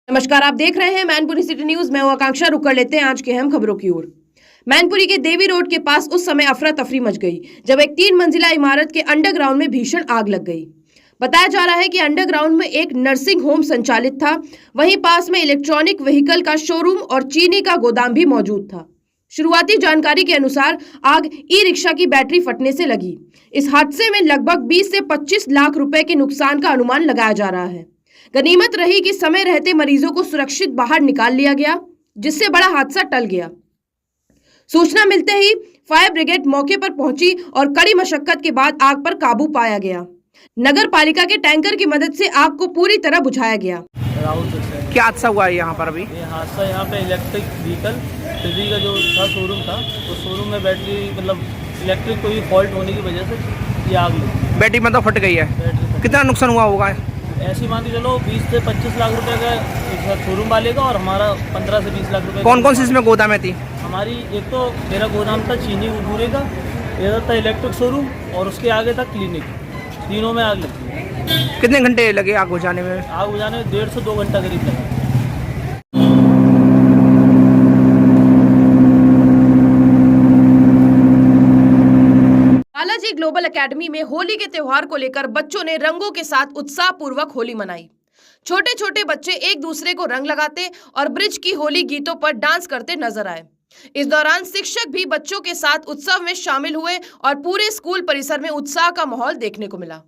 नमस्कार, आप देख रहे हैं मैनपुरी सिटी न्यूज। मैं हूं आकांक्षा। रुक कर लेते हैं आज के अहम खबरों की ओर। मैनपुरी के देवी रोड के पास उस समय अफरा तफरी मच गई जब एक 3 मंजिला इमारत के अंडरग्राउंड में भीषण आग लग गई। बताया जा रहा है कि अंडरग्राउंड में एक नर्सिंग होम संचालित था। वहीं पास में इलेक्ट्रॉनिक व्हीकल का शोरूम और चीनी का गोदाम भी मौजूद था। शुरुआती जानकारी के अनुसार आग ई रिक्शा की बैटरी फटने से लगी। इस हादसे में लगभग 20 से 25 लाख रुपए के नुकसान का अनुमान लगाया जा रहा है। गनीमत रही कि समय रहते मरीजों को सुरक्षित बाहर निकाल लिया गया, जिससे बड़ा हादसा टल गया। सूचना मिलते ही फायर ब्रिगेड मौके पर पहुंची और कड़ी मशक्कत के बाद आग पर काबू पाया गया। नगर पालिका के टैंकर की मदद से आग को पूरी तरह बुझाया गया। क्या हादसा हुआ है यहाँ पर? अभी ये हादसा यहाँ पे इलेक्ट्रिक व्हीकल बिजली का जो था शोरूम था, उस शोरूम में बैटरी मतलब इलेक्ट्रिक कोई फॉल्ट होने की वजह से ये आग लगी। बैटरी मतलब फट गई है। कितना नुकसान हुआ होगा? ऐसी मान के चलो 20 से 25 लाख रुपए का शोरूम वाले का और हमारा 15 से 20 लाख रुपए। कौन कौन सी इसमें गोदाम है थी? हमारी एक तो मेरा गोदाम था चीनी भूरे का, इधर था इलेक्ट्रिक शोरूम और उसके आगे था क्लिनिक। तीनों में आग लगी। कितने घंटे लगे आग बुझाने में? आग बुझाने में 1.5 से 2 घंटा करीब लगा। बालाजी ग्लोबल एकेडमी में होली के त्योहार को लेकर बच्चों ने रंगों के साथ उत्साह पूर्वक होली मनाई। छोटे छोटे बच्चे एक दूसरे को रंग लगाते और ब्रिज की होली गीतों पर डांस करते नजर आए। इस दौरान शिक्षक भी बच्चों के साथ उत्सव में शामिल हुए और पूरे स्कूल परिसर में उत्साह का माहौल देखने को मिला।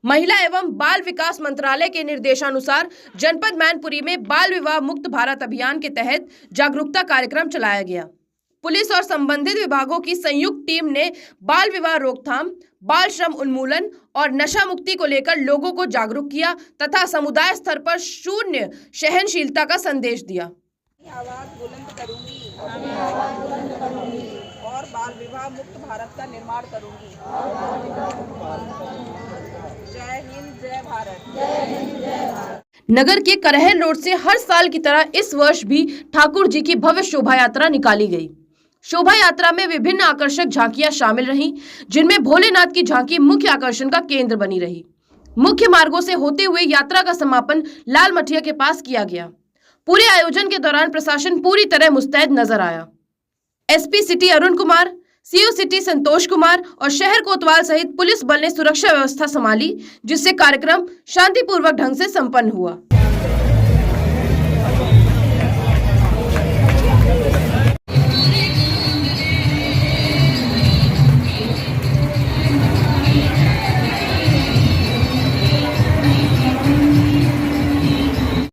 महिला एवं बाल विकास मंत्रालय के निर्देशानुसार जनपद मैनपुरी में बाल विवाह मुक्त भारत अभियान के तहत जागरूकता कार्यक्रम चलाया गया। पुलिस और संबंधित विभागों की संयुक्त टीम ने बाल विवाह रोकथाम, बाल श्रम उन्मूलन और नशा मुक्ति को लेकर लोगों को जागरूक किया तथा समुदाय स्तर पर शून्य सहनशीलता का संदेश दिया। आवाज बुलंद करूंगी और बाल विवाह मुक्त भारत का निर्माण करूंगी। जय हिंद, जय भारत। नगर के करहल रोड से हर साल की तरह इस वर्ष भी ठाकुर जी की भव्य शोभा यात्रा निकाली गई। शोभा यात्रा में विभिन्न आकर्षक झांकियां शामिल रहीं, जिनमें भोलेनाथ की झांकी मुख्य आकर्षण का केंद्र बनी रही। मुख्य मार्गों से होते हुए यात्रा का समापन लाल मठिया के पास किया गया। पूरे आयोजन के दौरान प्रशासन पूरी तरह मुस्तैद नजर आया। SP city Arun Kumar, CO city Santosh Kumar और शहर कोतवाल सहित पुलिस बल ने सुरक्षा व्यवस्था संभाली, जिससे कार्यक्रम शांतिपूर्वक ढंग से संपन्न हुआ।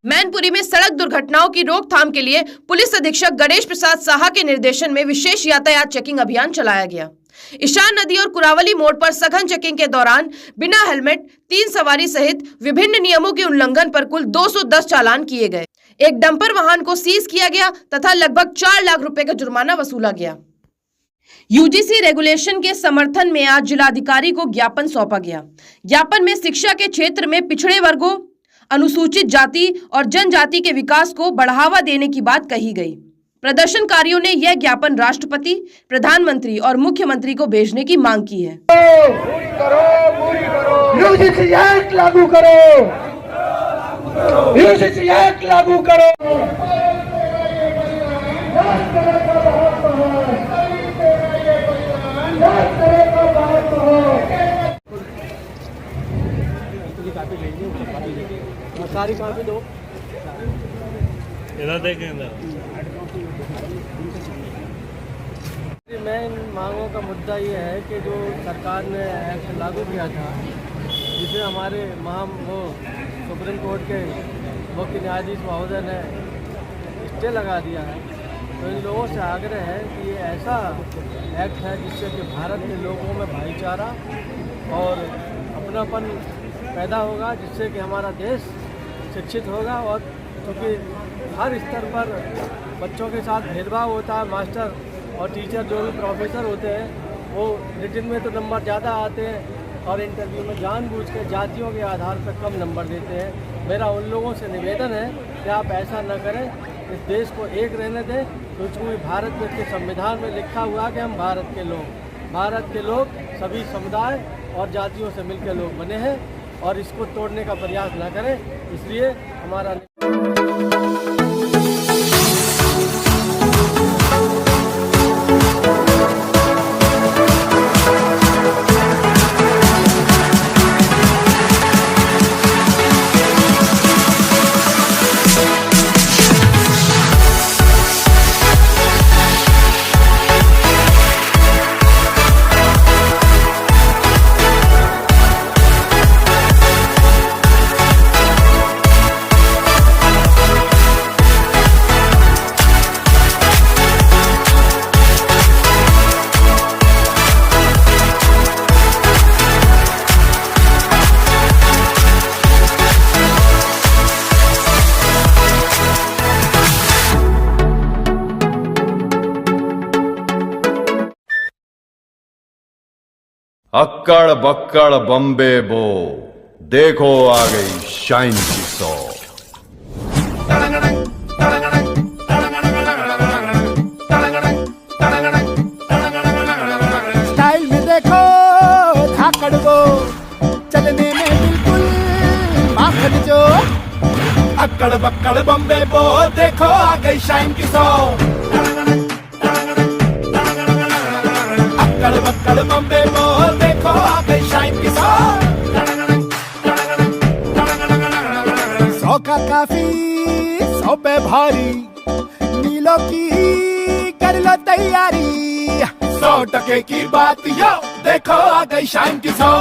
मैनपुरी में सड़क दुर्घटनाओं की रोकथाम के लिए पुलिस अधीक्षक गणेश प्रसाद साहा के निर्देशन में विशेष यातायात चेकिंग अभियान चलाया गया। ईशान नदी और कुरावली मोड़ पर सघन चेकिंग के दौरान बिना हेलमेट, 3 सवारी सहित विभिन्न नियमों के उल्लंघन पर कुल 210 चालान किए गए। एक डंपर वाहन को सीज किया गया तथा लगभग 4 लाख रुपए का जुर्माना वसूला गया। यूजीसी रेगुलेशन के समर्थन में आज जिलाधिकारी को ज्ञापन सौंपा गया। ज्ञापन में शिक्षा के क्षेत्र में पिछड़े वर्गों, अनुसूचित जाति और जनजाति के विकास को बढ़ावा देने की बात कही गई। प्रदर्शनकारियों ने यह ज्ञापन राष्ट्रपति, प्रधानमंत्री और मुख्यमंत्री को भेजने की मांग की है। यूजीसी एक्ट लागू करो, यूजीसी एक्ट लागू करो। पूरी कापी भेजिए, उसको कापी देखिए और सारी कापी दो। इधर देखें इधर। मेन मांगों का मुद्दा ये है कि जो सरकार ने एक्ट लागू किया था, जिसे हमारे वो सुप्रीम कोर्ट के मुख्य न्यायाधीश महोदय ने स्टे लगा दिया है, तो इन लोगों से आग्रह है कि ये ऐसा एक्ट है जिससे कि भारत के लोगों में भाईचारा और अपनापन पैदा होगा, जिससे कि हमारा देश शिक्षित होगा। और क्योंकि हर स्तर पर बच्चों के साथ भेदभाव होता है, मास्टर और टीचर जो भी प्रोफेसर होते हैं वो रिटन में तो नंबर ज़्यादा आते हैं और इंटरव्यू में जानबूझ के जातियों के आधार पर कम नंबर देते हैं। मेरा उन लोगों से निवेदन है कि आप ऐसा न करें, इस देश को एक रहने दें, क्योंकि भारत के संविधान में लिखा हुआ कि हम भारत के लोग सभी समुदाय और जातियों से मिलकर लोग बने हैं और इसको तोड़ने का प्रयास न करें। इसलिए हमारा अक्कड़ बक्कड़ बम्बे बो, देखो आ गई शाइन की सौ। स्टाइल में देखो धाकड़ वो, चलने में बिल्कुल माखन जो। अक्कड़ बक्कड़ बम्बे बो, देखो आ गई शाइन की सौ। अक्कड़ बक्कड़ बम्बे बो, देखो आ गई शाइन की सौ। 100 का काफी 100 पे भारी, नीलों की कर लो तैयारी। 100 टके की बात यो, देखो आ गई शाइन की सौ।